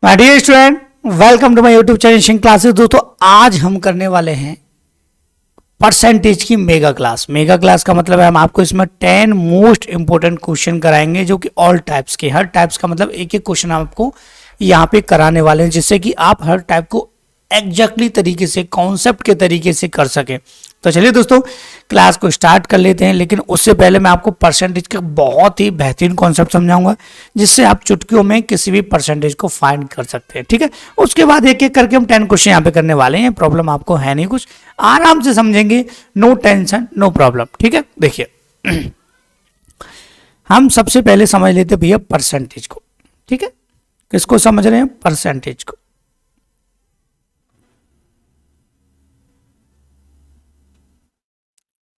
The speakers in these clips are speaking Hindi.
My dear student, welcome to my YouTube channel शिंग क्लासेस। दोस्तों आज हम करने वाले हैं परसेंटेज की मेगा क्लास। मेगा क्लास का मतलब है हम आपको इसमें 10 मोस्ट इंपोर्टेंट क्वेश्चन कराएंगे, जो कि ऑल टाइप्स के, हर टाइप्स का मतलब एक एक क्वेश्चन आपको यहाँ पे कराने वाले हैं, जिससे कि आप हर टाइप को एग्जैक्टली तरीके से, कॉन्सेप्ट के तरीके से कर सकें। तो चलिए दोस्तों क्लास को स्टार्ट कर लेते हैं, लेकिन उससे पहले मैं आपको परसेंटेज का बहुत ही बेहतरीन कॉन्सेप्ट समझाऊंगा, जिससे आप चुटकियों में किसी भी परसेंटेज को फाइंड कर सकते हैं। ठीक है, उसके बाद एक एक करके हम 10 क्वेश्चन यहाँ पे करने वाले हैं। प्रॉब्लम आपको है नहीं, कुछ आराम से समझेंगे, नो टेंशन नो प्रॉब्लम। ठीक है, देखिए हम सबसे पहले समझ लेते हैं भैया परसेंटेज को। ठीक है, किसको समझ रहे हैं? परसेंटेज को।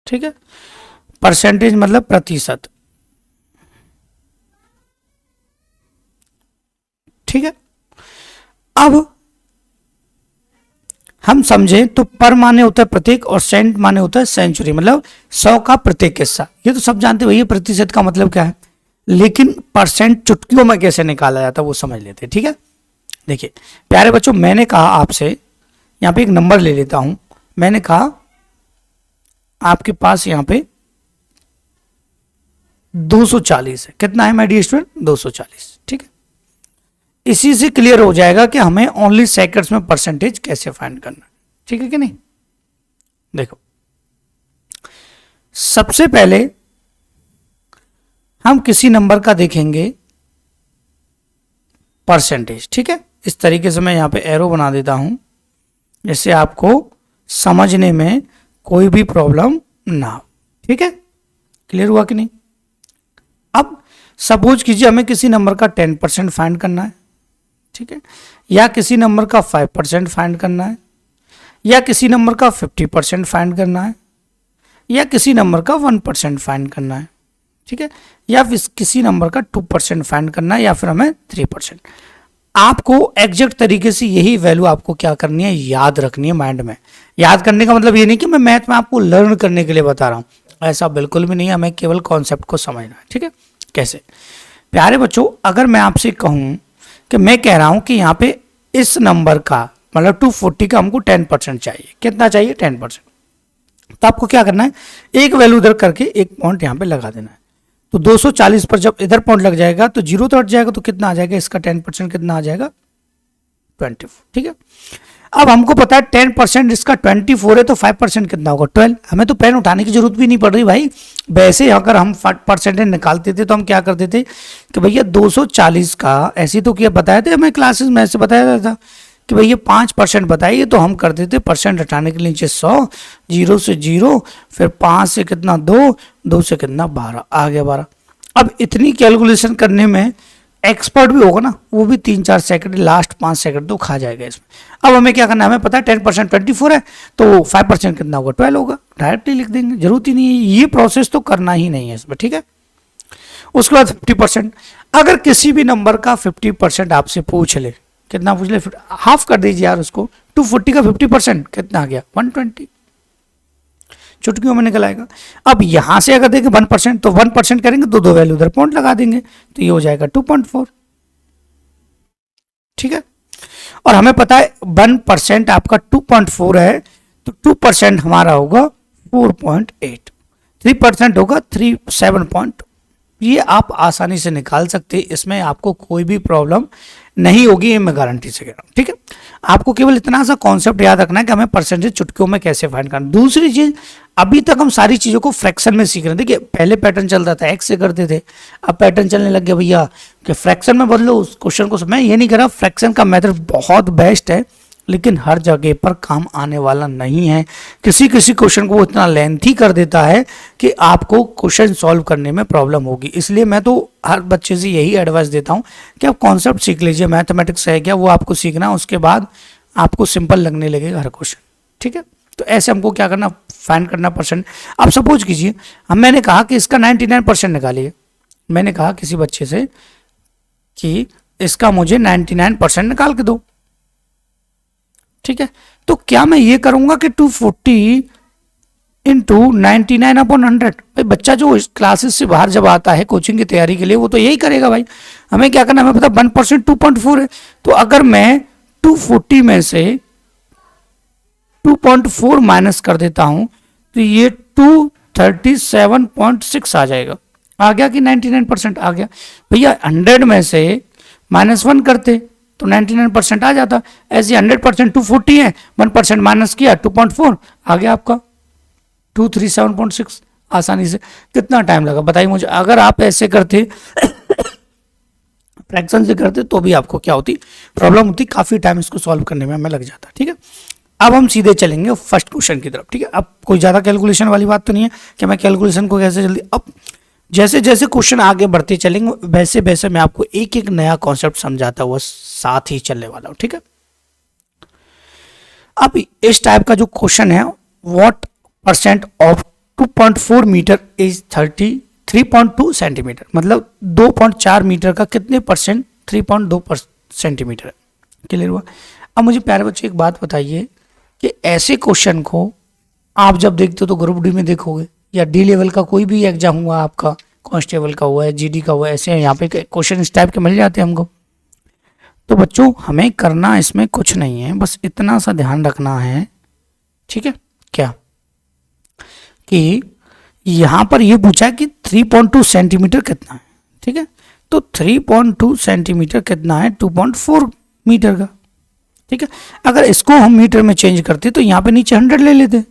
ठीक है, परसेंटेज मतलब प्रतिशत। ठीक है, अब हम समझें तो पर माने होता है प्रत्येक और सेंट माने होता है सेंचुरी, मतलब 100 का प्रत्येक हिस्सा। ये तो सब जानते भैया प्रतिशत का मतलब क्या है, लेकिन परसेंट चुटकियों में कैसे निकाला जाता है वो समझ लेते हैं। ठीक है, देखिए प्यारे बच्चों, मैंने कहा आपसे, यहां पे एक नंबर ले लेता हूं। मैंने कहा आपके पास यहां पे 240 है। कितना है माय डियर स्टूडेंट? 240। ठीक है, इसी से क्लियर हो जाएगा कि हमें ओनली सेकंड्स में परसेंटेज कैसे फाइंड करना है। ठीक है कि नहीं? देखो सबसे पहले हम किसी नंबर का देखेंगे परसेंटेज। ठीक है, इस तरीके से मैं यहां पे एरो बना देता हूं, जिससे आपको समझने में कोई भी प्रॉब्लम ना हो। ठीक है, क्लियर हुआ कि नहीं? अब सपोज कीजिए हमें किसी नंबर का 10% फाइंड करना है। ठीक है, या किसी नंबर का 5% फाइंड करना है, या किसी नंबर का 50% फाइंड करना है, या किसी नंबर का 1% फाइंड करना है। ठीक है, या फिर किसी नंबर का 2% फाइंड करना है, या फिर हमें 3%। आपको एग्जैक्ट तरीके से यही वैल्यू आपको क्या करनी है, याद रखनी है माइंड में। याद करने का मतलब ये नहीं कि मैं मैथ में आपको लर्न करने के लिए बता रहा हूं, ऐसा बिल्कुल भी नहीं है। हमें केवल कॉन्सेप्ट को समझना है। ठीक है, कैसे? प्यारे बच्चों, अगर मैं आपसे कहूं कि मैं कह रहा हूं कि यहाँ पे इस नंबर का मतलब 240 का हमको 10% चाहिए। कितना चाहिए? 10%। तो आपको क्या करना है, एक वैल्यू इधर करके एक पॉइंट यहाँ पे लगा देना है। तो 240 पर जब इधर पॉइंट लग जाएगा तो जीरो तो हट जाएगा, तो कितना आ जाएगा इसका 10% कितना आ जाएगा? 24। ठीक है, अब हमको पता है 10% इसका 24 है, तो 5% कितना होगा? 12। हमें तो पेन उठाने की जरूरत भी नहीं पड़ रही भाई। वैसे अगर हम परसेंटेज निकालते थे तो हम क्या करते थे कि भैया 240 का ऐसे तो क्या बताया था हमें क्लासेस में, ऐसे बताया था कि भैया 5% बताइए, तो हम करते थे परसेंट हटाने के लिए नीचे 100, 0 से 0, फिर 5 से कितना 2, 2 से कितना 12, आ गया 12। अब इतनी कैलकुलेशन करने में एक्सपर्ट भी होगा ना, वो भी 3-4 सेकंड, लास्ट 5 सेकंड तो खा जाएगा इसमें। अब हमें क्या करना है, हमें पता है 10% 24 है, तो 5% कितना होगा? 12 होगा। डायरेक्टली लिख देंगे, जरूरत ही नहीं है, ये प्रोसेस तो करना ही नहीं है इसमें। ठीक है, उसके बाद 50%। अगर किसी भी नंबर का 50% आपसे पूछ ले, कितना पूछ ले? हाफ कर दीजिए यार उसको। 240 का 50% कितना आ गया? 120। चुटकियों में निकल आएगा। अब यहां से अगर देखें 1%, तो 1% करेंगे तो दो वैल्यू उधर पॉइंट लगा देंगे, तो ये हो जाएगा 2.4। ठीक है, और हमें पता है 1% आपका 2.4 है, तो 2% हमारा होगा 4.8, 3% होगा 37. ये आप आसानी से निकाल सकते हैं, इसमें आपको कोई भी प्रॉब्लम नहीं होगी, ये मैं गारंटी से कह रहा हूं। ठीक है, आपको केवल इतना सा कॉन्सेप्ट याद रखना है कि हमें परसेंटेज चुटकियों में कैसे फाइंड करना। दूसरी चीज, अभी तक हम सारी चीजों को फ्रैक्शन में सीख रहे हैं। देखिए पहले पैटर्न चलता था एक्स से करते थे, अब पैटर्न चलने लग गया भैया कि फ्रैक्शन में बदलो उस क्वेश्चन को। मैं ये नहीं कह रहा, फ्रैक्शन का मेथड बहुत बेस्ट है, लेकिन हर जगह पर काम आने वाला नहीं है। किसी किसी क्वेश्चन को वो इतना लेंथी कर देता है कि आपको क्वेश्चन सॉल्व करने में प्रॉब्लम होगी। इसलिए मैं तो हर बच्चे से यही एडवाइस देता हूं कि आप कॉन्सेप्ट सीख लीजिए। मैथमेटिक्स है क्या, वो आपको सीखना है, उसके बाद आपको सिंपल लगने लगेगा हर क्वेश्चन। ठीक है, तो ऐसे हमको क्या करना, फाइंड करना परसेंट। अब सपोज कीजिए मैंने कहा कि इसका 99% निकालिए। मैंने कहा किसी बच्चे से कि इसका मुझे 99% निकाल के दो। ठीक है, तो क्या मैं ये करूंगा कि 240 इंटू 99/100। भाई बच्चा जो क्लासेस से बाहर जब आता है कोचिंग की तैयारी के लिए वो तो यही करेगा भाई। हमें क्या करना है, हमें पता 1% 2.4 है, तो अगर मैं 240 में से 2.4 माइनस कर देता हूं तो ये 237.6 आ जाएगा। आ गया कि 99% आ गया। भैया 100 में से -1 करते तो 99% आ जाता। ऐसे 100% 240 है, 1% माइनस किया 2.4 आ गया आपका 237.6 आसानी से। कितना टाइम लगा बताइए मुझे। अगर आप ऐसे करते फ्रैक्शन से करते तो भी आपको क्या होती, प्रॉब्लम होती, काफी टाइम इसको सॉल्व करने में हमें लग जाता। ठीक है, अब हम सीधे चलेंगे फर्स्ट क्वेश्चन की तरफ। ठीक है, अब कोई ज्यादा कैलकुलेशन वाली बात तो नहीं है कि मैं कैलकुलेशन को कैसे जल्दी, अब जैसे जैसे क्वेश्चन आगे बढ़ते चलेंगे वैसे वैसे मैं आपको एक एक नया कॉन्सेप्ट समझाता हुआ साथ ही चलने वाला हूं। ठीक है, अब इस टाइप का जो क्वेश्चन है, what percent of 2.4 metre is 3.2 centimetre, मतलब 2.4 मीटर का कितने परसेंट 3.2 सेंटीमीटर है। क्लियर हुआ। अब मुझे प्यारे बच्चे एक बात बताइए कि ऐसे क्वेश्चन को आप जब देखते हो तो ग्रुप डी में देखोगे या डी लेवल का कोई भी एग्जाम हुआ आपका, कांस्टेबल का हुआ है, जीडी का हुआ है, ऐसे यहाँ पे क्वेश्चन इस टाइप के मिल जाते हैं हमको। तो बच्चों हमें करना इसमें कुछ नहीं है, बस इतना सा ध्यान रखना है। ठीक है, क्या कि यहां पर ये पूछा है कि 3.2 सेंटीमीटर कितना है। ठीक है, तो 3.2 सेंटीमीटर कितना है 2.4 मीटर का। ठीक है, अगर इसको हम मीटर में चेंज करते तो यहाँ पे नीचे 100 ले लेते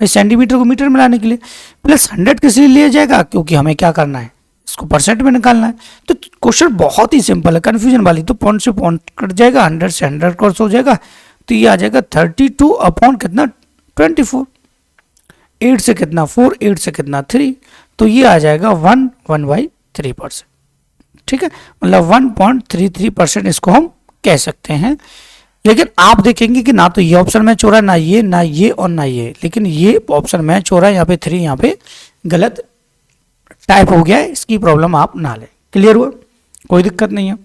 भाई, सेंटीमीटर को मीटर में लाने के लिए। प्लस 100 किस लिए लिया जाएगा, क्योंकि हमें क्या करना है, इसको परसेंट में निकालना है। तो क्वेश्चन बहुत ही सिंपल है, कंफ्यूजन वाली तो पॉइंट से पॉइंट कट जाएगा, 100 से 100 क्रॉस हो जाएगा, तो ये आ जाएगा 32 अपॉन कितना 24। 8 से कितना 4, 8 से कितना 3, तो ये आ जाएगा 1/3%। ठीक है, मतलब 1.33% इसको हम कह सकते हैं। लेकिन आप देखेंगे कि ना तो ये ऑप्शन मैच हो रहा है, ना ये और ना ये, लेकिन ये ऑप्शन मैच हो रहा है। यहाँ पे 3 यहाँ पे गलत टाइप हो गया है, इसकी प्रॉब्लम आप ना लें। क्लियर हुआ, कोई दिक्कत नहीं है।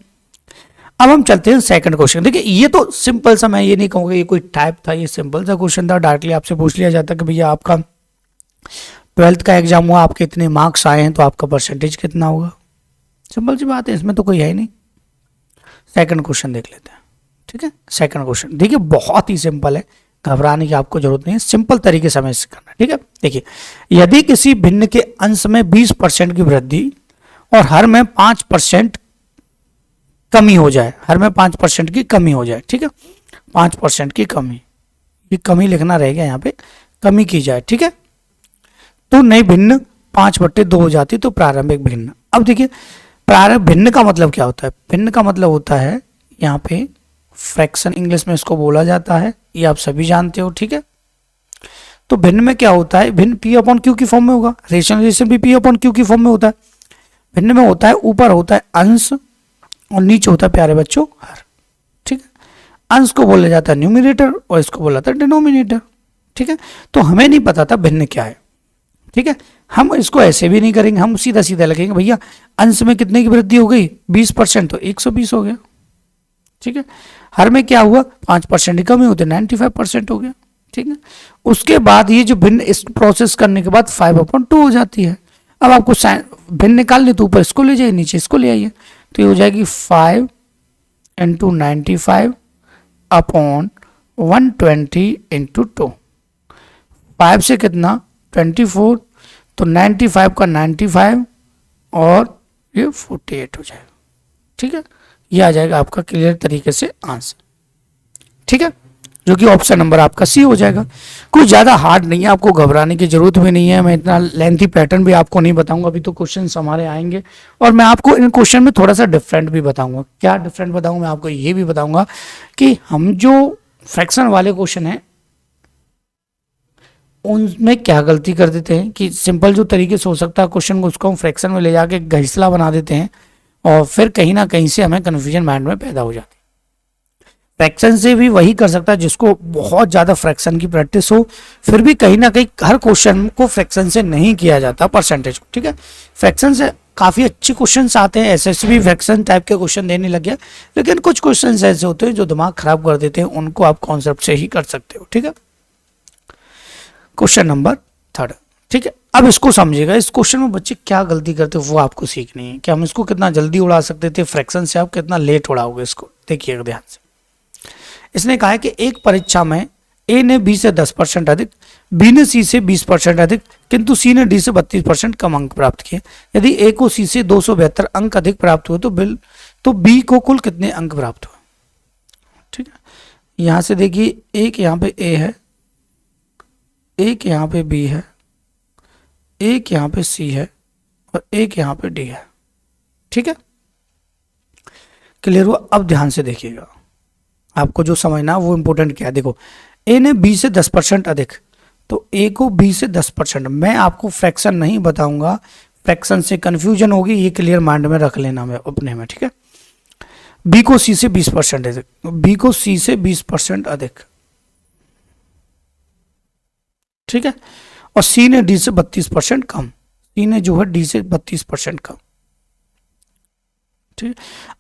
अब हम चलते हैं सेकंड क्वेश्चन। देखिए ये तो सिंपल सा, मैं ये नहीं कहूँगा ये कोई टाइप था, ये सिंपल सा क्वेश्चन था। डायरेक्टली आपसे पूछ लिया जाता कि भैया आपका 12th का एग्जाम हुआ, आपके इतने मार्क्स आए हैं तो आपका परसेंटेज कितना होगा। सिंपल सी बात है, इसमें तो कोई है ही नहीं। सेकंड क्वेश्चन देख लेते हैं। ठीक है, सेकंड क्वेश्चन देखिए बहुत ही सिंपल है, घबराने की आपको जरूरत नहीं है, सिंपल तरीके से हमें इसे करना है। ठीक है, देखिए यदि किसी भिन्न के अंश में 20% की वृद्धि और हर में 5% कमी हो जाए, हर में 5% की कमी हो जाए। ठीक है, 5% की कमी, ये कमी लिखना रहेगा यहाँ पे, कमी की जाए। ठीक है, तो नई भिन्न 5/2 हो जाती तो प्रारंभिक भिन्न। अब देखिए प्रारंभिक भिन्न का मतलब क्या होता है, भिन्न का मतलब होता है यहाँ पे फ्रैक्शन, इंग्लिश में इसको बोला जाता है, ये आप सभी जानते हो। ठीक है, तो भिन्न में क्या होता है, भिन्न P/Q की फॉर्म में होगा, रेशनलाइजेशन भी P/Q की फॉर्म में होता है। भिन्न में होता है ऊपर होता है अंश और नीचे होता है प्यारे बच्चों हर। ठीक है, अंश को बोला जाता है न्यूमिनेटर और इसको बोला जाता है डिनोमिनेटर। ठीक है, तो हमें नहीं पता था भिन्न क्या है। ठीक है, हम इसको ऐसे भी नहीं करेंगे, हम सीधा सीधा लगेंगे भैया अंश में कितने की वृद्धि हो गई 20%, तो 120 हो गया। ठीक है, हर में क्या हुआ 5% की कमी होती है 95% हो गया। ठीक है, उसके बाद ये जो भिन्न इस प्रोसेस करने के बाद 5/2 हो जाती है। अब आपको भिन्न निकालनी तो ऊपर इसको ले जाइए, नीचे इसको ले आइए, तो ये हो जाएगी 5 × 95 अपॉन 120 × 2। 5 से कितना 24, तो 95 का 95 और ये 48 हो जाएगा। ठीक है, ये आ जाएगा आपका क्लियर तरीके से आंसर। ठीक है, जो कि ऑप्शन नंबर आपका सी हो जाएगा। कुछ ज़्यादा हार्ड नहीं है, आपको घबराने की जरूरत भी नहीं है। मैं इतना लेंथी पैटर्न भी आपको नहीं बताऊंगा, अभी तो क्वेश्चन हमारे आएंगे और मैं आपको इन क्वेश्चन में थोड़ा सा डिफरेंट भी बताऊंगा। क्या डिफरेंट बताऊंगा, मैं आपको ये भी बताऊंगा कि हम जो फ्रैक्शन वाले क्वेश्चन हैं उनमें क्या गलती कर देते हैं कि सिंपल जो तरीके से हो सकता है क्वेश्चन को, उसको हम फ्रैक्शन में ले जाके घिसला बना देते हैं और फिर कहीं ना कहीं से हमें कन्फ्यूजन माइंड में पैदा हो जाती है। फ्रैक्शन से भी वही कर सकता है जिसको बहुत ज़्यादा फ्रैक्शन की प्रैक्टिस हो, फिर भी कहीं ना कहीं हर क्वेश्चन को फ्रैक्शन से नहीं किया जाता परसेंटेज को। ठीक है, फ्रैक्शन से काफ़ी अच्छे क्वेश्चन आते हैं, एसएससी फ्रैक्शन टाइप के क्वेश्चन देने लग गया, लेकिन कुछ क्वेश्चन ऐसे होते हैं जो दिमाग खराब कर देते हैं, उनको आप कॉन्सेप्ट से ही कर सकते हो। ठीक है, क्वेश्चन नंबर थर्ड। ठीक है, अब इसको समझिएगा, इस क्वेश्चन में बच्चे क्या गलती करते वो आपको सीखनी है कि हम इसको कितना जल्दी उड़ा सकते थे, फ्रैक्शन से आप कितना लेट उड़ाओगे इसको। देखिएगा ध्यान से, इसने कहा है कि एक परीक्षा में ए ने बी से 10% अधिक, बी ने सी से 20% अधिक, किंतु सी ने डी से 32% कम अंक प्राप्त किए। यदि ए को सी से 272 अंक अधिक प्राप्त हुए तो बी को कुल कितने अंक प्राप्त हुए। ठीक है, यहां से देखिए, एक यहां पे ए है, एक यहां पे बी है, एक यहां पे सी है और एक यहां पे डी है। ठीक है, क्लियर हुआ। अब ध्यान से देखिएगा, आपको जो समझना वो इंपॉर्टेंट क्या है। देखो, ए ने बी से 10% अधिक, तो ए को बी से 10%। मैं आपको फ्रैक्शन नहीं बताऊंगा, फ्रैक्शन से कंफ्यूजन होगी, ये क्लियर माइंड में रख लेना मैं अपने में। ठीक है, बी को सी से 20% अधिक, बी को सी से 20% अधिक। ठीक है, और सी ने डी से 32% कम, सी ने जो है डी से 32% कम। ठीक है,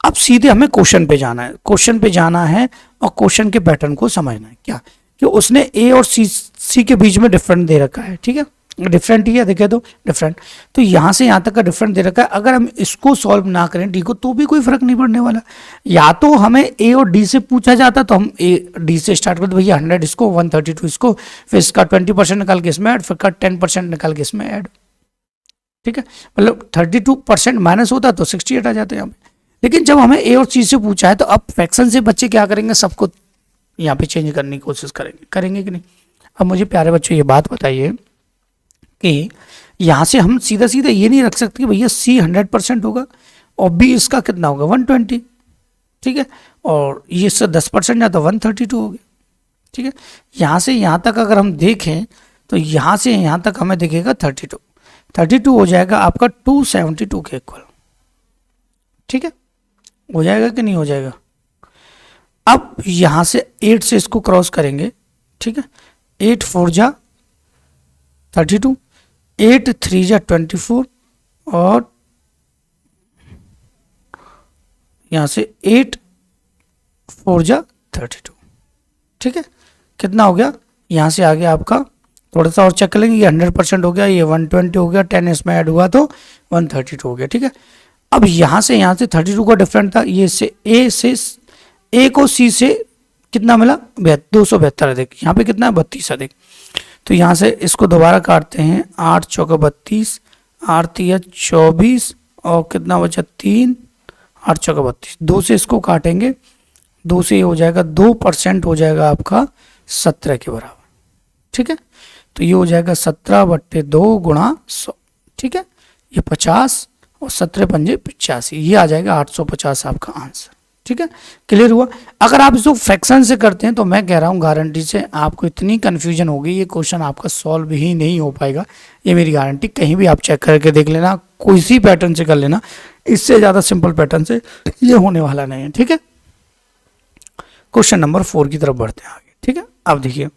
अब सीधे हमें क्वेश्चन पे जाना है, क्वेश्चन पे जाना है और क्वेश्चन के पैटर्न को समझना है। क्या कि उसने ए और सी के बीच में डिफरेंट दे रखा है। ठीक है, डिफरेंट ही है, देखे तो डिफरेंट, तो यहां से यहां तक का डिफरेंट दे रखा है। अगर हम इसको सॉल्व ना करें डी को, तो भी कोई फर्क नहीं पड़ने वाला। या तो हमें ए और डी से पूछा जाता तो हम ए डी से स्टार्ट करते, भैया 100 इसको, 132 इसको, फिर इसका 20% निकाल के इसमें ऐड, फिर का 10% निकाल के इसमें ऐड। ठीक है, मतलब 32% माइनस होता तो 68 आ जाते हैं यहाँ पे। लेकिन जब हमें ए और सी से पूछा है तो अब फ्रैक्शन से बच्चे क्या करेंगे, सबको यहाँ पे चेंज करने की कोशिश करेंगे कि नहीं। अब मुझे प्यारे बच्चों ये बात बताइए कि यहाँ से हम सीधा सीधा ये नहीं रख सकते कि भैया सी 100% होगा और बी इसका कितना होगा 120। ठीक है, और ये इससे 10% जाता 132 हो गया। ठीक है, यहाँ से यहाँ तक अगर हम देखें तो यहाँ से यहाँ तक हमें दिखेगा 32 हो जाएगा आपका 272 के इक्वल। ठीक है, हो जाएगा कि नहीं हो जाएगा। अब यहां से 8 से इसको क्रॉस करेंगे। ठीक है, 8 4 जा 32, 8 3 जा 24 और यहां से 8 4 जा 32। ठीक है, कितना हो गया, यहां से आ गया आपका, थोड़ा सा और चेक कर लेंगे, ये 100% हो गया, ये 120 हो गया, 10 इसमें ऐड हुआ तो 132 हो गया। ठीक है, अब यहां से 32 का डिफरेंट था, ये से ए को सी से कितना मिला 272 अधिक, यहाँ पे कितना है 32 अधिक। तो यहाँ से इसको दोबारा काटते हैं, 8 चौका 32, 8 तिया 24 और कितना बचा 3, 8 चौका 32, 2 से इसको काटेंगे, 2 से ये हो जाएगा 2% हो जाएगा आपका 17 के बराबर। ठीक है, तो ये हो जाएगा 17/2 गुणा 100। ठीक है, ये 50 और 17 पंजे 85, ये आ जाएगा 850 आपका आंसर। ठीक है, क्लियर हुआ। अगर आप इसको फ्रैक्शन से करते हैं तो मैं कह रहा हूँ गारंटी से आपको इतनी कंफ्यूजन होगी, ये क्वेश्चन आपका सॉल्व ही नहीं हो पाएगा, ये मेरी गारंटी। कहीं भी आप चेक करके देख लेना, कोई सी पैटर्न से कर लेना, इससे ज़्यादा सिंपल पैटर्न से ये होने वाला नहीं है। ठीक है, क्वेश्चन नंबर 4 की तरफ बढ़ते हैं आगे। ठीक है, अब देखिए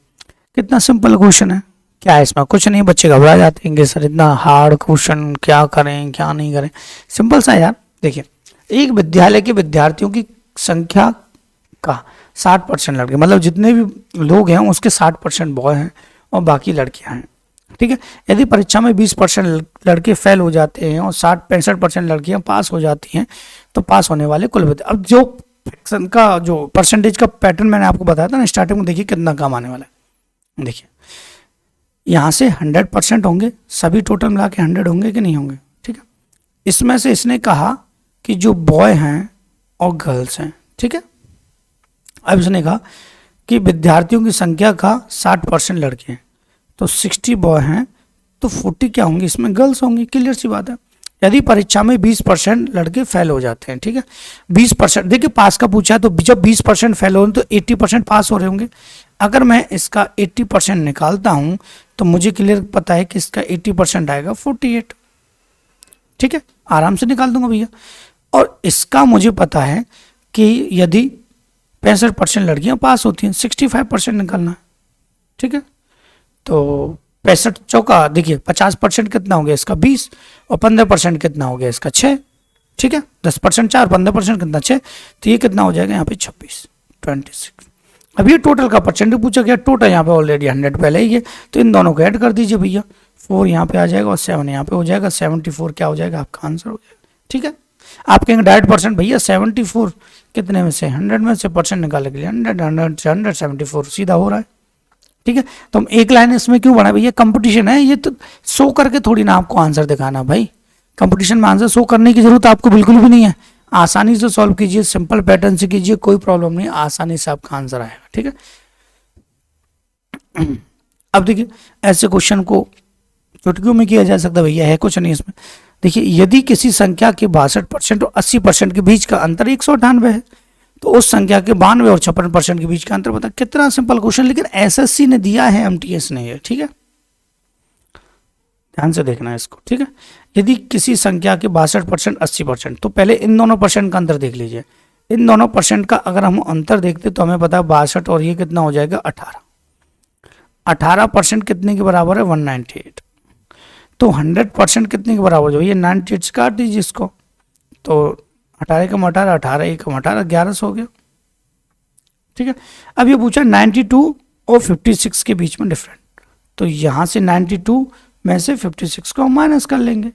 कितना सिंपल क्वेश्चन है, क्या है इसमें कुछ नहीं। बच्चे घबरा जाते हैं कि सर इतना हार्ड क्वेश्चन क्या करें क्या नहीं करें, सिंपल सा यार। देखिए, एक विद्यालय के विद्यार्थियों की संख्या का 60% लड़के, मतलब जितने भी लोग हैं उसके 60% बॉय हैं और बाकी लड़कियां हैं। ठीक है, यदि परीक्षा में 20% लड़के फेल हो जाते हैं और 65% लड़कियां पास हो जाती हैं तो पास होने वाले कुल अब जो फ्रैक्शन का जो परसेंटेज का पैटर्न मैंने आपको बताया था ना स्टार्टिंग में, देखिए कितना कम आने वाला है। देखिए यहाँ से 100% होंगे, सभी टोटल मिला के 100 होंगे कि नहीं होंगे। ठीक है, इसमें से इसने कहा कि जो बॉय हैं और गर्ल्स हैं। ठीक है, अब इसने कहा कि विद्यार्थियों की संख्या का 60% लड़के हैं, तो 60 बॉय हैं तो 40 क्या होंगे, इसमें गर्ल्स होंगी। क्लियर सी बात है। यदि परीक्षा में 20% लड़के फेल हो जाते हैं, ठीक है 20%, देखिए पास का पूछा है तो जब 20% फेल हो तो 80% पास हो रहे होंगे। अगर मैं इसका 80% निकालता हूं तो मुझे क्लियर पता है कि इसका 80% आएगा 48। ठीक है, आराम से निकाल दूंगा भैया। और इसका मुझे पता है कि यदि 65% लड़कियां पास होती हैं, 65% निकालना है। ठीक है, तो 65 चौका देखिए 50% कितना हो गया इसका 20 और 15% कितना हो गया इसका 6। ठीक है, 10% 4, 15% कितना 6, तो ये कितना हो जाएगा यहाँ पे 26। अब ये टोटल का परसेंटेज पूछा गया, टोटल यहाँ पे ऑलरेडी 100 पहले ही है, तो इन दोनों को ऐड कर दीजिए भैया, 4 यहाँ पे आ जाएगा और 7 यहाँ पे हो जाएगा, 74 क्या हो जाएगा आपका आंसर हो जाएगा। ठीक है, आप कहेंगे डायरेक्ट परसेंट भैया 74 कितने में से 100 में से परसेंट निकालने के लिए 174 सीधा हो रहा है। ठीक है, तो हम एक लाइन इसमें क्यों बढ़ा भैया, कंपटीशन है, ये तो शो करके थोड़ी ना आपको आंसर दिखाना भाई, कंपटीशन में आंसर शो करने की जरूरत आपको बिल्कुल भी नहीं है। आसानी से सॉल्व कीजिए, सिंपल पैटर्न से कीजिए, कोई प्रॉब्लम नहीं, आसानी से आपका आंसर आएगा। ठीक है, अब देखिए ऐसे क्वेश्चन को चुटकियों में किया जा सकता है भैया, है कुछ नहीं इसमें। देखिए यदि किसी संख्या के 62% और 80% के बीच का अंतर 198 है तो उस संख्या के 92 और 56% के बीच का अंतर बता। कितना सिंपल क्वेश्चन, लेकिन एसएससी ने दिया है, एमटीएस ने है। ठीक है, ध्यान से देखना है इसको। ठीक है, यदि किसी संख्या के 62% 80%, तो पहले इन दोनों परसेंट का अंतर देख लीजिए। इन दोनों परसेंट का अगर हम अंतर देखते तो हमें पता है 62 और ये कितना हो जाएगा 18। 18% कितने के बराबर है 198, तो 100% कितने के बराबर जो ये 98 से काट दीजिए इसको, तो 18 कम 18, 18 1 कम 18, 11 हो गया। ठीक है, अब ये पूछा 92 और 56 के बीच में डिफरेंट, तो यहाँ से 92 में से 56 को हम माइनस कर लेंगे,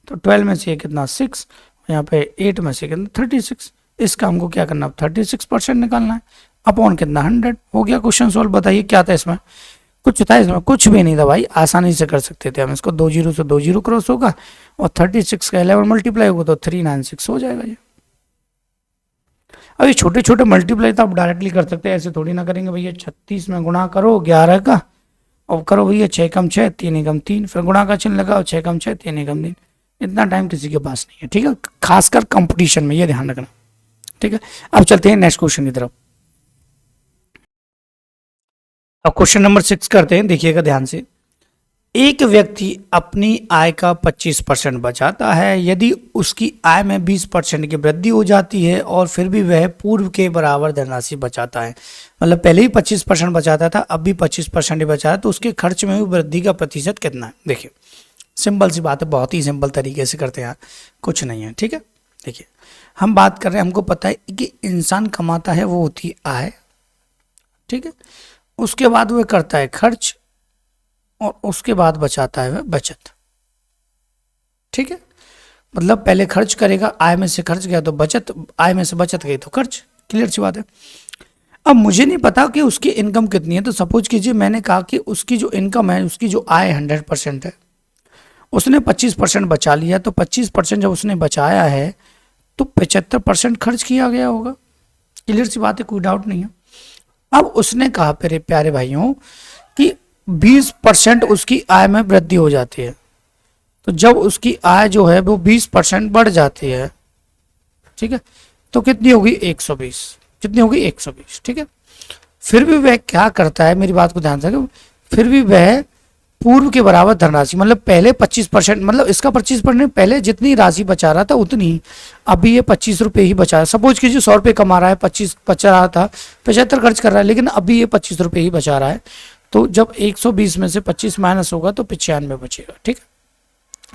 तो 12 में से ये कितना 6, यहाँ पे 8 में से कितना 36, इसका हमको क्या करना 36% निकालना है, अपॉन कितना 100 हो गया। Question solve. बताइए क्या था इसमें, कुछ था इसमें, कुछ भी नहीं था भाई, आसानी से कर सकते थे हम इसको। 2 0 से 2 0 क्रॉस होगा और 36 का 11 मल्टीप्लाई होगा तो 396 हो जाएगा ये। अब ये छोटे छोटे मल्टीप्लाई तो आप डायरेक्टली कर सकते हैं, ऐसे थोड़ी ना करेंगे भैया। 36 में गुणा करो 11 का और करो भैया 6 कम 6 3 कम 3, फिर गुणा का चिन्ह लगाओ 6 कम 6 3 कम 3। इतना टाइम किसी के पास नहीं है। ठीक है, खासकर कंपटीशन में ये ध्यान रखना। ठीक है, अब चलते हैं नेक्स्ट क्वेश्चन की तरफ। अब क्वेश्चन नंबर 6 करते हैं, देखिएगा ध्यान से। एक व्यक्ति अपनी आय का 25% बचाता है, यदि उसकी आय में 20% की वृद्धि हो जाती है और फिर भी वह पूर्व के बराबर धनराशि बचाता है, मतलब पहले ही 25% बचाता था अब भी 25% ही बचा है, तो उसके खर्च में हुई वृद्धि का प्रतिशत कितना है। देखिए सिंपल सी बात है, बहुत ही सिंपल तरीके से करते हैं यार, कुछ नहीं है। ठीक है, देखिए हम बात कर रहे हैं, हमको पता है कि इंसान कमाता है वो होती है आय। ठीक है, उसके बाद वह करता है खर्च और उसके बाद बचाता है वह बचत। ठीक है, मतलब पहले खर्च करेगा, आय में से खर्च गया तो बचत, आय में से बचत गई तो खर्च। क्लियर सी बात है। अब मुझे नहीं पता कि उसकी इनकम कितनी है, तो सपोज कीजिए मैंने कहा कि उसकी जो इनकम है, उसकी जो आय 100% है, उसने 25% बचा लिया, तो 25% जब उसने बचाया है तो 75% खर्च किया गया होगा। क्लियर सी बात है, कोई डाउट नहीं है। अब उसने कहा मेरे प्यारे भाइयों कि 20% उसकी आय में वृद्धि हो जाती है, तो जब उसकी आय जो है वो 20% बढ़ जाती है, ठीक है, तो कितनी होगी 120, कितनी होगी 120। ठीक है, फिर भी वह क्या करता है, मेरी बात को ध्यान से, फिर भी वह पूर्व के बराबर धनराशि, मतलब पहले 25%, मतलब इसका 25% पहले जितनी राशि बचा रहा था उतनी, अभी ये 25 रुपये ही बचा है। सपोज कीजिए 100 रुपये कमा रहा है, 25 बचा रहा था, 75 खर्च कर रहा है, लेकिन अभी ये 25 रुपये ही बचा रहा है, तो जब 120 में से 25 माइनस होगा तो 95 बचेगा। ठीक है,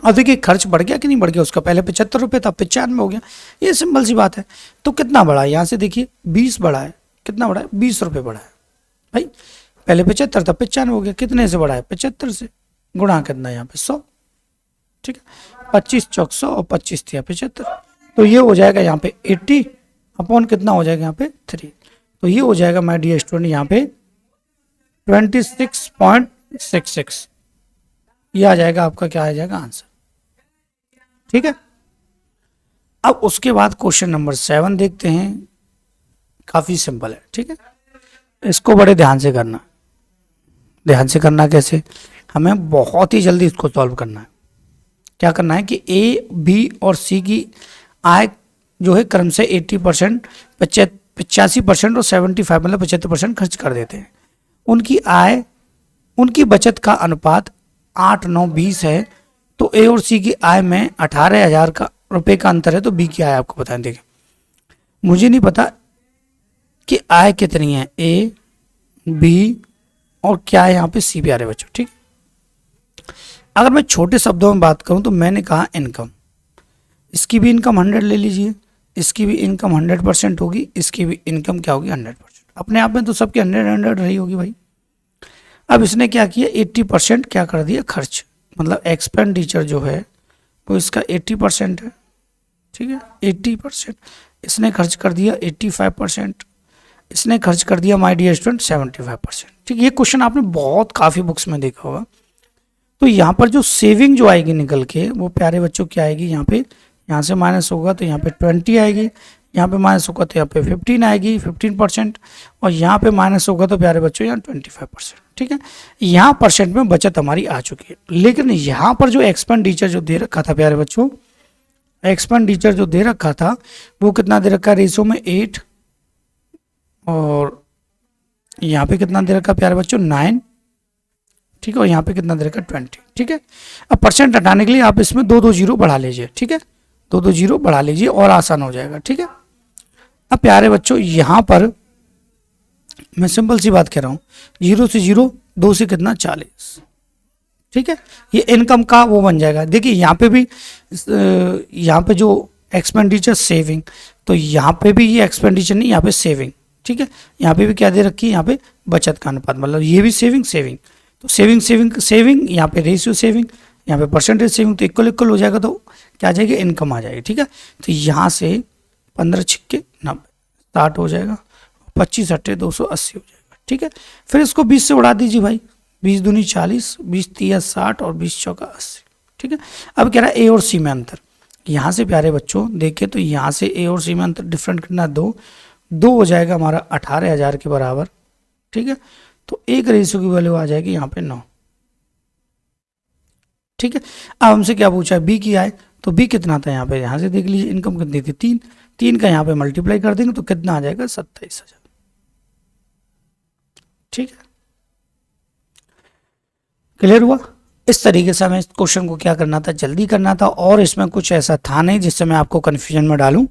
अब देखिए खर्च बढ़ गया कि नहीं बढ़ गया, उसका पहले 75 रुपये था 95 हो गया, ये सिंपल सी बात है। तो कितना बढ़ा है, यहाँ से देखिए 20 बढ़ा है, कितना बढ़ा है 20 रुपये बढ़ा है भाई, पहले 75 था 95 हो गया, कितने से बढ़ा है 75 से, गुणा कितना है यहाँ पे 100। ठीक है, 25 चौक 100 और 25 थी 75, तो ये हो जाएगा यहाँ पे 80 अपॉन कितना हो जाएगा यहाँ पे 3, तो ये हो जाएगा माय डियर स्टूडेंट यहाँ पे 26.66, ये आ जाएगा आपका, क्या आ जाएगा आंसर। ठीक है, अब उसके बाद क्वेश्चन नंबर 7 देखते हैं, काफी सिंपल है। ठीक है, इसको बड़े ध्यान से करना, ध्यान से करना कैसे, हमें बहुत ही जल्दी इसको सॉल्व करना है। क्या करना है कि ए बी और सी की आय जो है क्रम से 80%, 85% और 75 मतलब 75% खर्च कर देते हैं। उनकी आय, उनकी बचत का अनुपात 8 9 20 है, तो ए और सी की आय में 18,000 का रुपए का अंतर है, तो बी की आय आपको बताएं। देखिए मुझे नहीं पता कि आय कितनी है, ए बी और क्या है यहाँ पे सी, प्यारे बच्चों। ठीक, अगर मैं छोटे शब्दों में बात करूं तो मैंने कहा इनकम, इसकी भी इनकम 100 ले लीजिए, इसकी भी इनकम 100% होगी, इसकी भी इनकम क्या होगी 100%, अपने आप में तो सबकी 100 रही होगी भाई। अब इसने क्या किया 80% क्या कर दिया खर्च, मतलब एक्सपेंडिचर जो है वो इसका 80% है, ठीक है, 80%। इसने खर्च कर दिया 85%, इसने खर्च कर दिया माय डियर स्टूडेंट 75%। ठीक है, ये क्वेश्चन आपने बहुत काफ़ी बुक्स में देखा होगा। तो यहाँ पर जो सेविंग जो आएगी निकल के वो प्यारे बच्चों क्या आएगी, यहाँ पे यहाँ से माइनस होगा तो यहाँ पे 20 आएगी, यहाँ पे माइनस होगा तो यहाँ पे 15 आएगी 15%, और यहाँ पे माइनस होगा तो प्यारे बच्चों यहाँ 25%। ठीक है, यहाँ परसेंट में बचत हमारी आ चुकी है। लेकिन यहाँ पर जो एक्सपेंडिचर जो दे रखा था प्यारे बच्चों, एक्सपेंडिचर जो दे रखा था वो कितना दे रखा है, रेशो में 8, और यहाँ पे कितना दे रखा प्यारे बच्चों 9, ठीक है, और यहाँ पे कितना दे रखा 20। ठीक है, अब परसेंट हटाने के लिए आप इसमें 2 जीरो बढ़ा लीजिए। ठीक है, 2 जीरो बढ़ा लीजिए और आसान हो जाएगा। ठीक है, अब प्यारे बच्चों यहाँ पर मैं सिंपल सी बात कह रहा हूँ, 0 से 0, 2 से कितना 40। ठीक है, ये इनकम का वो बन जाएगा। देखिए यहाँ पे भी, यहाँ पे जो एक्सपेंडिचर सेविंग, तो यहाँ पे भी ये एक्सपेंडिचर नहीं, यहाँ पे सेविंग। ठीक है, यहाँ पे भी क्या दे रखी है, यहाँ पे बचत का अनुपात, मतलब ये भी सेविंग सेविंग, तो सेविंग सेविंग सेविंग, यहाँ पे रेशियो सेविंग, यहाँ पे परसेंटेज सेविंग, तो इक्वल इक्वल हो जाएगा, तो क्या आ जाएगी, इनकम आ जाएगी। ठीक है, तो यहाँ से 15 छिक्के 90, 60 हो जाएगा, 25 अट्ठे 280 हो जाएगा। ठीक है, फिर इसको 20 से उड़ा दीजिए भाई, 20 दूनी 40, 20 तिया 60 और 20 चौका 80। ठीक है, अब कह रहा है ए और सी में अंतर। यहाँ से प्यारे बच्चों देखें तो यहाँ से ए और सी में अंतर डिफरेंट कितना, 2 हो जाएगा हमारा 18,000 के बराबर। ठीक है, तो एक रेशियो की वैल्यू आ जाएगी यहाँ पे 9। ठीक है, अब हमसे क्या पूछा है, बी की आए, तो बी कितना था यहाँ पे, यहाँ से देख लीजिए इनकम कितनी थी 3, 3 का यहाँ पे मल्टीप्लाई कर देंगे तो कितना आ जाएगा 27,000। ठीक है, क्लियर हुआ। इस तरीके से हमें इस क्वेश्चन को क्या करना था, जल्दी करना था, और इसमें कुछ ऐसा था नहीं जिससे मैं आपको कंफ्यूजन में डालूं।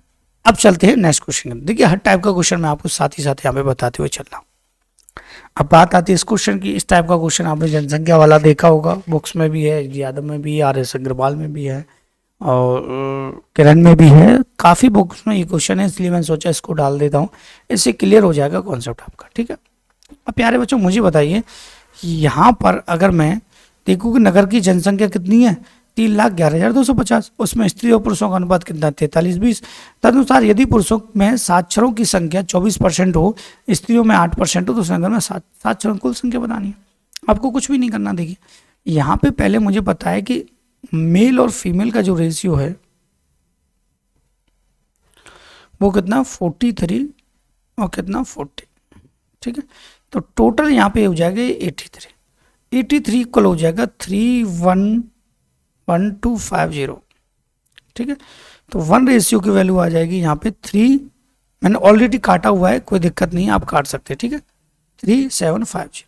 अब चलते हैं नेक्स्ट क्वेश्चन। देखिए हर टाइप का क्वेश्चन मैं आपको साथ ही साथ यहाँ पे बताते हुए चल रहा हूँ। अब बात आती है इस क्वेश्चन की, इस टाइप का क्वेश्चन आपने जनसंख्या वाला देखा होगा, बुक्स में भी है, यादव में भी है, RS अग्रवाल में भी है, और किरण में भी है, काफ़ी बुक्स में ये क्वेश्चन है, इसलिए मैंने सोचा इसको डाल देता हूँ, इससे क्लियर हो जाएगा कॉन्सेप्ट आपका। ठीक है, अब प्यारे बच्चों मुझे बताइए, यहाँ पर अगर मैं देखूँ कि नगर की जनसंख्या कितनी है, 3,11,250, उसमें स्त्री और पुरुषों का अनुपात कितना, 43-20। तदनुसार यदि पुरुषों में साक्षरों की संख्या 24% हो, स्त्रियों में 8% हो, तो उस नगर में साक्षरों कुल संख्या बतानी है। आपको कुछ भी नहीं करना। देखिए यहाँ पे पहले मुझे पता है कि मेल और फीमेल का जो रेशियो है वो कितना 43 और कितना 40। ठीक है, तो टोटल यहाँ पे हो जाएगा 83 इक्वल हो जाएगा 3:1:1250। ठीक है, तो 1 रेशियो की वैल्यू आ जाएगी यहाँ पे 3, मैंने ऑलरेडी काटा हुआ है, कोई दिक्कत नहीं है, आप काट सकते हैं। ठीक है, 3750।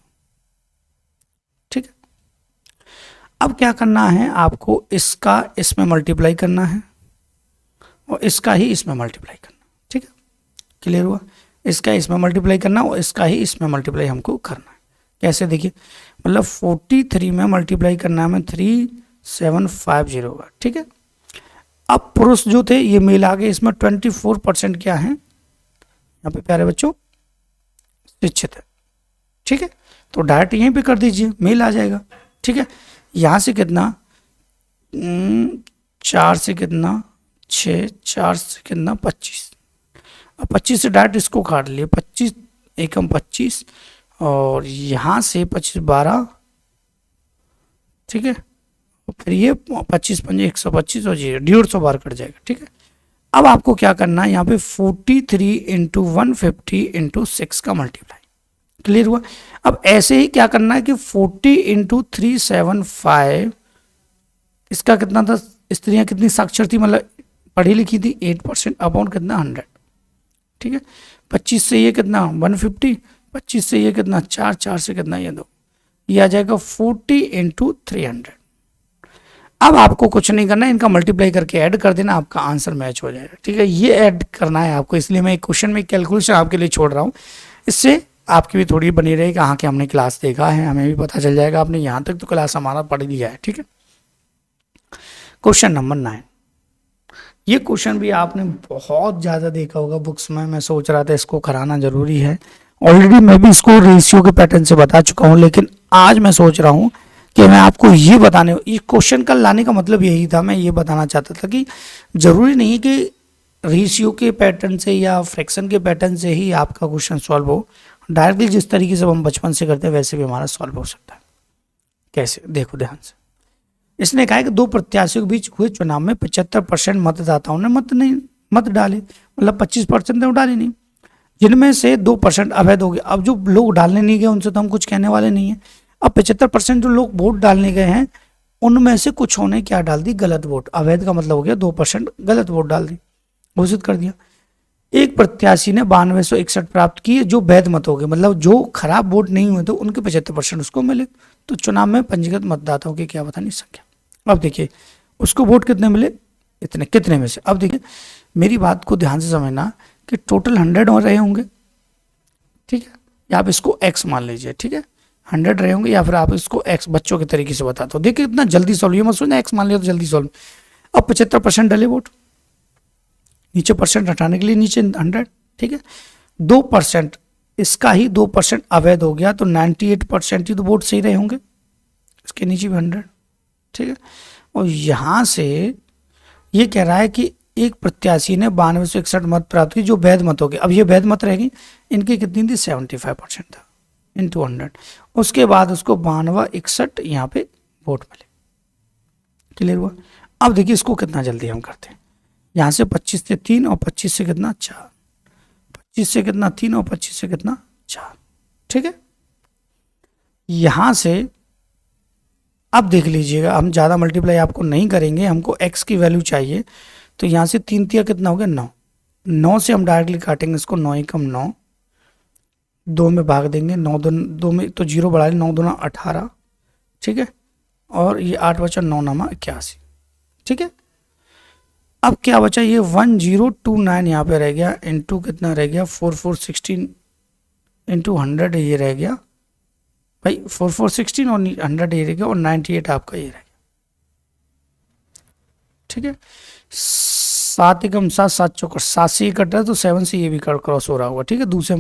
ठीक है, अब क्या करना है आपको, इसका इसमें मल्टीप्लाई करना है और इसका ही इसमें मल्टीप्लाई करना। ठीक है, क्लियर हुआ। इसका इसमें मल्टीप्लाई करना और इसका ही इसमें मल्टीप्लाई हमको करना है। कैसे, देखिए मतलब 43 में मल्टीप्लाई करना है हमें 3750 होगा। ठीक है, अब पुरुष जो थे ये मेल आ गए, इसमें 24% क्या है यहाँ पे प्यारे बच्चों, शिक्षित है। ठीक है, तो डायरेक्ट यहीं पे कर दीजिए, मेल आ जाएगा। ठीक है, यहाँ से कितना 4 से कितना 6, 4 से कितना 25, अब 25 से डायरेक्ट इसको काट लिए, 25 एकम 25, और यहाँ से 25 12। ठीक है, फिर ये 25 पंजे 125 और 150 बार कट जाएगा। ठीक है, अब आपको क्या करना है, यहाँ पे 43 × 150 × 6 का मल्टीप्लाई। क्लियर हुआ। अब ऐसे ही क्या करना है कि 40 × 375, इसका कितना था, स्त्रियां कितनी साक्षर थी, मतलब पढ़ी लिखी थी, 8% अपॉन कितना 100। ठीक है, 25 से ये कितना 150, 25 से ये कितना 4, 4 से कितना ये 2, ये आ जाएगा 40 × 300। अब आपको कुछ नहीं करना है, इनका मल्टीप्लाई करके ऐड कर देना, आपका आंसर मैच हो जाएगा। ठीक है, ये ऐड करना है आपको, इसलिए मैं एक क्वेश्चन में कैलकुलेशन आपके लिए छोड़ रहा हूँ, इससे आपकी भी थोड़ी बनी रहेगी, हाँ कि हमने क्लास देखा है, हमें भी पता चल जाएगा आपने यहाँ तक तो क्लास हमारा पढ़ लिया है। ठीक है, क्वेश्चन नंबर 9, ये क्वेश्चन भी आपने बहुत ज़्यादा देखा होगा बुक्स में, मैं सोच रहा था इसको कराना जरूरी है। ऑलरेडी मैं भी इसको रेशियो के पैटर्न से बता चुका हूँ, लेकिन आज मैं सोच रहा हूँ कि मैं आपको ये बताने, ये क्वेश्चन कल लाने का मतलब यही था, मैं ये बताना चाहता था कि जरूरी नहीं कि रेशियो के पैटर्न से या फ्रैक्शन के पैटर्न से ही आपका क्वेश्चन सॉल्व हो। डायरेक्टली जिस तरीके से हम बचपन से करते हैं वैसे भी हमारा सॉल्व हो सकता है। कैसे, देखो ध्यान से। इसने कहा कि दो प्रत्याशियों के बीच हुए चुनाव में 75% मतदाताओं ने मत डाले, मतलब 25% तो डाले नहीं, जिनमें से 2% अवैध हो गए। अब जो लोग डालने नहीं गए उनसे तो हम कुछ कहने वाले नहीं है। अब 75% जो लोग वोट डालने गए हैं उनमें से कुछ होने क्या डाल दी, गलत वोट। अवैध का मतलब हो गया 2% गलत वोट डाल दी, घोषित कर दिया। एक प्रत्याशी ने 9261 प्राप्त किए जो वैध मत हो गए, मतलब जो खराब वोट नहीं हुए तो उनके 75% उसको मिले। तो चुनाव में पंजीकृत मतदाताओं की क्या बतानी संख्या। अब देखिए उसको वोट कितने मिले, इतने, कितने में से। अब देखिए मेरी बात को ध्यान से समझना कि टोटल 100 हो रहे होंगे, ठीक है, या आप इसको x मान लीजिए, ठीक है, 100 रहे होंगे, या फिर आप इसको x बच्चों के तरीके से बताते हो। देखिए इतना जल्दी सॉल्व, ये मत सोचना x मान लिया तो जल्दी सॉल्व। अब 75% डले वोट, नीचे परसेंट हटाने के लिए नीचे 100, ठीक है, 2% इसका ही 2% अवैध हो गया तो 98% ही तो वोट सही रहे होंगे, इसके नीचे भी 100, ठीक है। और यहां से ये कह रहा है कि एक प्रत्याशी ने 9261 मत प्राप्त किए जो वैध मत हो गए। अब ये वैध मत रहेगी, इनकी कितनी थी, 75% था इंटू 100। उसके बाद उसको 9261 यहाँ पे वोट मिले। क्लियर हुआ। अब देखिए इसको कितना जल्दी हम करते हैं, यहाँ से 25 से 3 और 25 से कितना 4, 25 से कितना 3 और 25 से कितना 4, ठीक है। यहां से अब देख लीजिएगा, हम ज़्यादा मल्टीप्लाई आपको नहीं करेंगे, हमको x की वैल्यू चाहिए। तो यहाँ से 3 तिया कितना हो गया 9, 9 से हम डायरेक्टली काटेंगे इसको, 9 एकम 9, 2 में भाग देंगे, 9 2 में तो 0 बढ़ा लें, 9 दूना 18, ठीक है, और ये 8 बचा 9 नामा 81, ठीक है। अब क्या बचा, ये 1029 यहाँ पे रह गया, इंटू कितना रह गया 4416 इंटू 100 ये रह गया भाई, 4416 और 100 ये रह गया, और 98 आपका ये रह गया, ठीक है। 7 एकम 7, 7 चौकर 7 से ये कट रहा है तो 7 से ये भी क्रॉस हो रहा होगा, ठीक है। दूसरे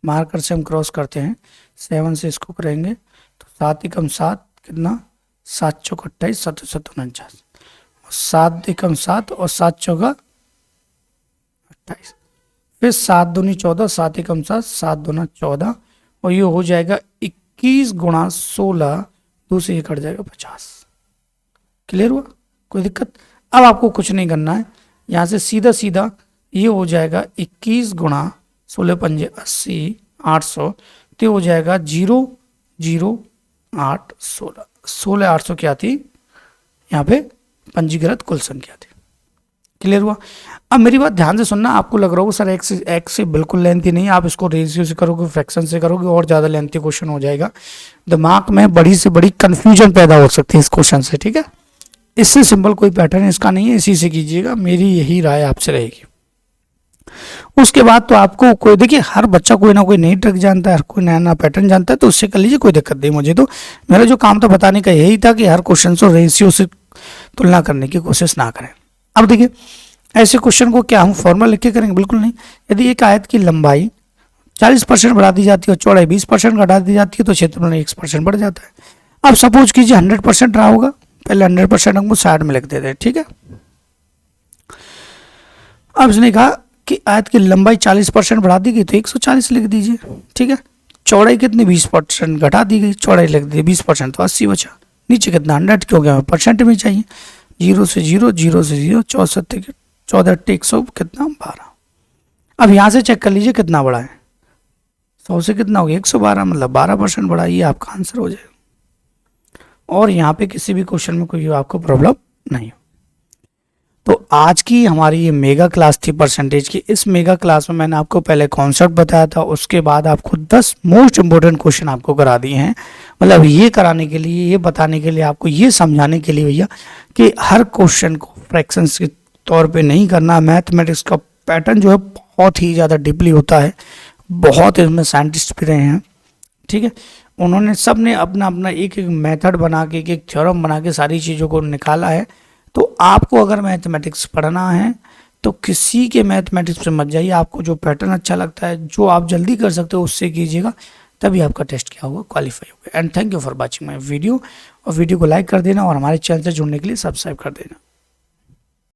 मार्कर से हम क्रॉस करते हैं, 7 से इसको करेंगे तो 7 एकम 7 कितना, 7 चौक 28, 7 7 49, 7 एकम 7 और 7 चौका 28, फिर 7 दूनी 14, 7 एकम 7, 7 दूना 14, और ये हो जाएगा 21 गुणा 16, दूसरे ये कट जाएगा 50। क्लियर हुआ, कोई दिक्कत। अब आपको कुछ नहीं करना है, यहाँ से सीधा सीधा ये हो जाएगा 21 गुणा 16 पंजे 80, 800, तो हो जाएगा 0 0 8 16, 16 800 क्या थी यहाँ पे पंजीकृत कुल संख्या थी। क्लियर हुआ। अब मेरी बात ध्यान से सुनना, आपको लग रहा होगा सर एक्स से बिल्कुल लेंथी नहीं, आप इसको रेशियो से करोगे, फ्रैक्शन से करोगे और ज़्यादा लेंथी क्वेश्चन हो जाएगा, दिमाग में बड़ी से बड़ी कंफ्यूजन पैदा हो सकती है इस क्वेश्चन से, ठीक है। इससे सिंपल कोई पैटर्न इसका नहीं है, इसी से कीजिएगा, मेरी यही राय आपसे रहेगी। उसके बाद तो आपको कोई, देखिए हर बच्चा कोई ना कोई नई ट्रिक जानता है, हर कोई नया नया पैटर्न जानता है, तो उससे कर लीजिए, कोई दिक्कत नहीं। मुझे तो मेरा जो काम था बताने का यही था कि हर क्वेश्चन को रेशियो से तुलना करने की कोशिश ना करें। अब देखिए ऐसे क्वेश्चन को क्या हम फॉर्मूला लिख के करेंगे, बिल्कुल नहीं। यदि एक आयत की लंबाई 40% बढ़ा दी जाती है और चौड़ाई 20% घटा दी जाती है तो क्षेत्रफल 1% बढ़ जाता है। अब सपोज कीजिए 100% रहा होगा, पहले 100% हमको साइड में लिख देते हैं, ठीक है। अब इसने कहा कि आयत की लंबाई 40% बढ़ा दी गई तो 140 लिख दीजिए, ठीक है। चौड़ाई कितनी 20% घटा दी गई, चौड़ाई लिख दी 20% तो 80 बचा। नीचे कितना 100 क्यों गया, परसेंट में चाहिए, 0 से 0, 0 से 0, 64 14 100 कितना 12। अब यहाँ से चेक कर लीजिए कितना बड़ा है, 100 से कितना हो गया 112, मतलब 12% बड़ा, ये आपका आंसर हो जाएगा। और यहाँ पे किसी भी क्वेश्चन में कोई आपको प्रॉब्लम नहीं हो। तो आज की हमारी ये मेगा क्लास थी परसेंटेज की। इस मेगा क्लास में मैंने आपको पहले कॉन्सेप्ट बताया था, उसके बाद आपको 10 मोस्ट इंपॉर्टेंट क्वेश्चन आपको करा दिए हैं। मतलब ये कराने के लिए, ये बताने के लिए, आपको ये समझाने के लिए भैया कि हर क्वेश्चन को फ्रैक्शंस के तौर पे नहीं करना। मैथमेटिक्स का पैटर्न जो है बहुत ही ज़्यादा डीपली होता है, बहुत इसमें साइंटिस्ट भी रहे हैं, ठीक है। उन्होंने सब ने अपना अपना एक एक मेथड बना के, एक एक थ्योरम बना के सारी चीज़ों को निकाला है। तो आपको अगर मैथमेटिक्स पढ़ना है तो किसी के मैथमेटिक्स पे मत जाइए, आपको जो पैटर्न अच्छा लगता है, जो आप जल्दी कर सकते हो उससे कीजिएगा, तभी आपका टेस्ट क्या होगा, क्वालिफाई होगा। And thank you for watching my video. और वीडियो को लाइक कर देना और हमारे चैनल से जुड़ने के लिए सब्सक्राइब कर देना।